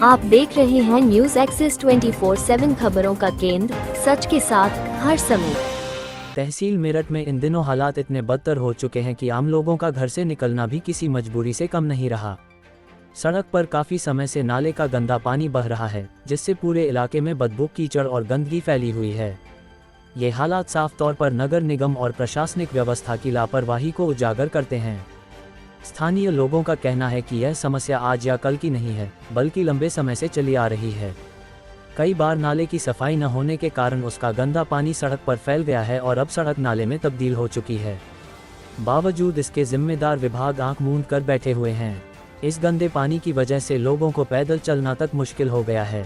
आप देख रहे हैं न्यूज एक्सेस 24/7 खबरों का केंद्र, सच के साथ हर समय। तहसील मेरठ में इन दिनों हालात इतने बदतर हो चुके हैं कि आम लोगों का घर से निकलना भी किसी मजबूरी से कम नहीं रहा। सड़क पर काफी समय से नाले का गंदा पानी बह रहा है, जिससे पूरे इलाके में बदबू, कीचड़ और गंदगी फैली हुई है। ये हालात साफ तौर पर नगर निगम और प्रशासनिक व्यवस्था की लापरवाही को उजागर करते हैं। स्थानीय लोगों का कहना है कि यह समस्या आज या कल की नहीं है, बल्कि लंबे समय से चली आ रही है। कई बार नाले की सफाई न होने के कारण उसका गंदा पानी सड़क पर फैल गया है और अब सड़क नाले में तब्दील हो चुकी है। बावजूद इसके जिम्मेदार विभाग आंख मूंद कर बैठे हुए हैं। इस गंदे पानी की वजह से लोगों को पैदल चलना तक मुश्किल हो गया है।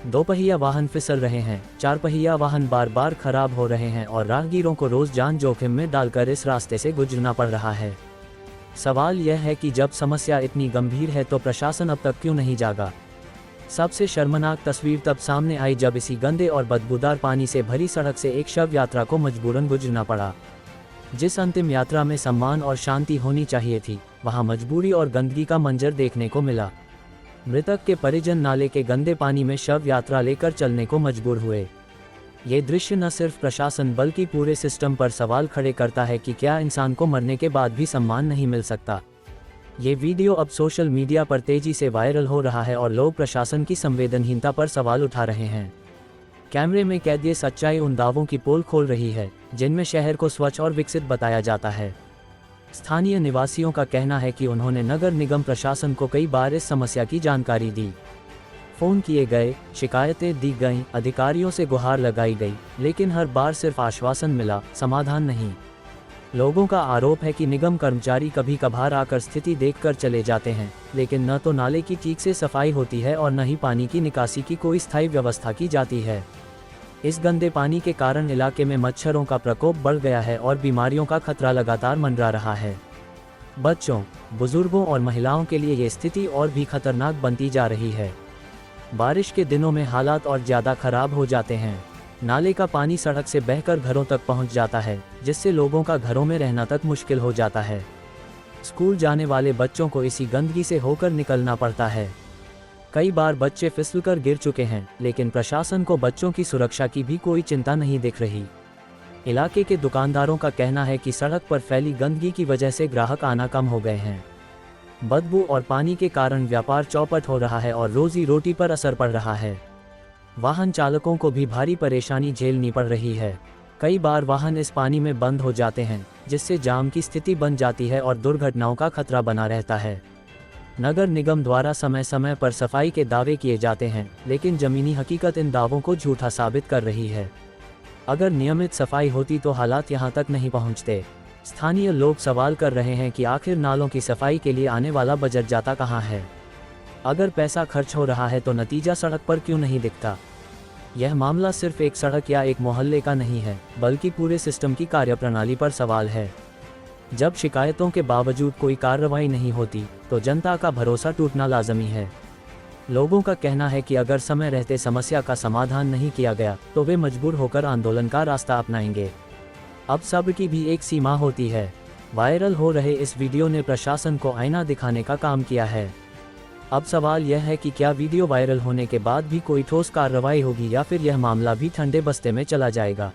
दोपहिया वाहन फिसल रहे हैं, चार पहिया वाहन बार बार खराब हो रहे हैं और राहगीरों को रोज जान जोखिम में डालकर इस रास्ते से गुजरना पड़ रहा है। सवाल यह है कि जब समस्या इतनी गंभीर है तो प्रशासन अब तक क्यों नहीं जागा। सबसे शर्मनाक तस्वीर तब सामने आई जब इसी गंदे और बदबूदार पानी से भरी सड़क से एक शव यात्रा को मजबूरन गुजरना पड़ा। जिस अंतिम यात्रा में सम्मान और शांति होनी चाहिए थी, वहां मजबूरी और गंदगी का मंजर देखने को मिला। मृतक के परिजन नाले के गंदे पानी में शव यात्रा लेकर चलने को मजबूर हुए। ये दृश्य न सिर्फ प्रशासन बल्कि पूरे सिस्टम पर सवाल खड़े करता है कि क्या इंसान को मरने के बाद भी सम्मान नहीं मिल सकता। ये वीडियो अब सोशल मीडिया पर तेजी से वायरल हो रहा है और लोग प्रशासन की संवेदनहीनता पर सवाल उठा रहे हैं। कैमरे में कैद ये सच्चाई उन दावों की पोल खोल रही है जिनमें शहर को स्वच्छ और विकसित बताया जाता है। स्थानीय निवासियों का कहना है कि उन्होंने नगर निगम प्रशासन को कई बार इस समस्या की जानकारी दी। फ़ोन किए गए, शिकायतें दी गईं, अधिकारियों से गुहार लगाई गई, लेकिन हर बार सिर्फ आश्वासन मिला, समाधान नहीं। लोगों का आरोप है कि निगम कर्मचारी कभी कभार आकर स्थिति देखकर चले जाते हैं, लेकिन न तो नाले की ठीक से सफाई होती है और न ही पानी की निकासी की कोई स्थायी व्यवस्था की जाती है। इस गंदे पानी के कारण इलाके में मच्छरों का प्रकोप बढ़ गया है और बीमारियों का खतरा लगातार मंडरा रहा है। बच्चों, बुजुर्गों और महिलाओं के लिए ये स्थिति और भी खतरनाक बनती जा रही है। बारिश के दिनों में हालात और ज़्यादा खराब हो जाते हैं। नाले का पानी सड़क से बहकर घरों तक पहुंच जाता है, जिससे लोगों का घरों में रहना तक मुश्किल हो जाता है। स्कूल जाने वाले बच्चों को इसी गंदगी से होकर निकलना पड़ता है। कई बार बच्चे फिसलकर गिर चुके हैं, लेकिन प्रशासन को बच्चों की सुरक्षा की भी कोई चिंता नहीं दिख रही। इलाके के दुकानदारों का कहना है कि सड़क पर फैली गंदगी की वजह से ग्राहक आना कम हो गए हैं। बदबू और पानी के कारण व्यापार चौपट हो रहा है और रोजी रोटी पर असर पड़ रहा है। वाहन चालकों को भी भारी परेशानी झेलनी पड़ रही है। कई बार वाहन इस पानी में बंद हो जाते हैं, जिससे जाम की स्थिति बन जाती है और दुर्घटनाओं का खतरा बना रहता है। नगर निगम द्वारा समय समय पर सफाई के दावे किए जाते हैं, लेकिन जमीनी हकीकत इन दावों को झूठा साबित कर रही है। अगर नियमित सफाई होती तो हालात यहाँ तक नहीं पहुँचते। स्थानीय लोग सवाल कर रहे हैं कि आखिर नालों की सफाई के लिए आने वाला बजट जाता कहाँ है। अगर पैसा खर्च हो रहा है तो नतीजा सड़क पर क्यों नहीं दिखता। यह मामला सिर्फ एक सड़क या एक मोहल्ले का नहीं है, बल्कि पूरे सिस्टम की कार्यप्रणाली पर सवाल है। जब शिकायतों के बावजूद कोई कार्रवाई नहीं होती तो जनता का भरोसा टूटना लाजमी है। लोगों का कहना है कि अगर समय रहते समस्या का समाधान नहीं किया गया तो वे मजबूर होकर आंदोलन का रास्ता अपनाएंगे। अब सब्र की भी एक सीमा होती है। वायरल हो रहे इस वीडियो ने प्रशासन को आईना दिखाने का काम किया है। अब सवाल यह है कि क्या वीडियो वायरल होने के बाद भी कोई ठोस कार्रवाई होगी या फिर यह मामला भी ठंडे बस्ते में चला जाएगा।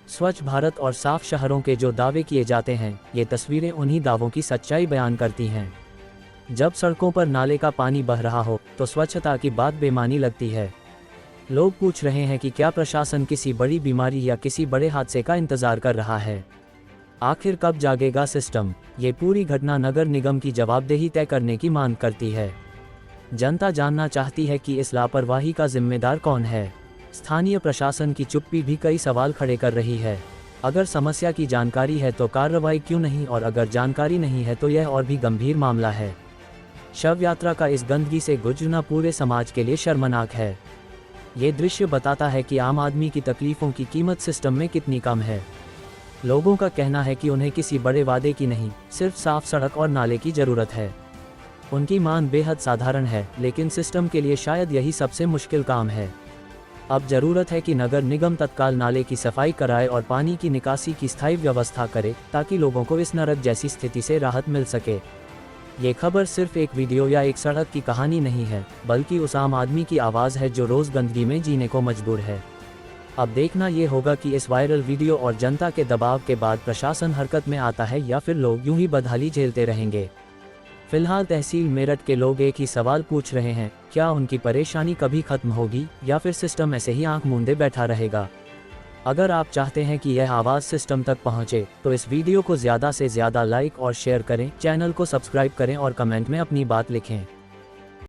स्वच्छ भारत और साफ शहरों के जो दावे किए जाते हैं, ये तस्वीरें उन्हीं दावों की सच्चाई बयान करती हैं। जब सड़कों पर नाले का पानी बह रहा हो तो स्वच्छता की बात बेमानी लगती है। लोग पूछ रहे हैं कि क्या प्रशासन किसी बड़ी बीमारी या किसी बड़े हादसे का इंतजार कर रहा है। आखिर कब जागेगा सिस्टम। ये पूरी घटना नगर निगम की जवाबदेही तय करने की मांग करती है। जनता जानना चाहती है कि इस लापरवाही का जिम्मेदार कौन है। स्थानीय प्रशासन की चुप्पी भी कई सवाल खड़े कर रही है। अगर समस्या की जानकारी है तो कार्रवाई क्यों नहीं, और अगर जानकारी नहीं है तो यह और भी गंभीर मामला है। शव यात्रा का इस गंदगी से गुजरना पूरे समाज के लिए शर्मनाक है। ये दृश्य बताता है कि आम आदमी की तकलीफों की कीमत सिस्टम में कितनी कम है। लोगों का कहना है कि उन्हें किसी बड़े वादे की नहीं, सिर्फ साफ सड़क और नाले की ज़रूरत है। उनकी मांग बेहद साधारण है, लेकिन सिस्टम के लिए शायद यही सबसे मुश्किल काम है। अब ज़रूरत है कि नगर निगम तत्काल नाले की सफाई कराए और पानी की निकासी की स्थायी व्यवस्था करे, ताकि लोगों को इस नरक जैसी स्थिति से राहत मिल सके। ये खबर सिर्फ एक वीडियो या एक सड़क की कहानी नहीं है, बल्कि उस आम आदमी की आवाज़ है जो रोज़ गंदगी में जीने को मजबूर है। अब देखना ये होगा कि इस वायरल वीडियो और जनता के दबाव के बाद प्रशासन हरकत में आता है या फिर लोग यूं ही बदहाली झेलते रहेंगे। फिलहाल तहसील मेरठ के लोग एक ही सवाल पूछ रहे हैं, क्या उनकी परेशानी कभी खत्म होगी या फिर सिस्टम ऐसे ही आंख मूंदे बैठा रहेगा। अगर आप चाहते हैं कि यह आवाज़ सिस्टम तक पहुंचे, तो इस वीडियो को ज़्यादा से ज़्यादा लाइक और शेयर करें, चैनल को सब्सक्राइब करें और कमेंट में अपनी बात लिखें।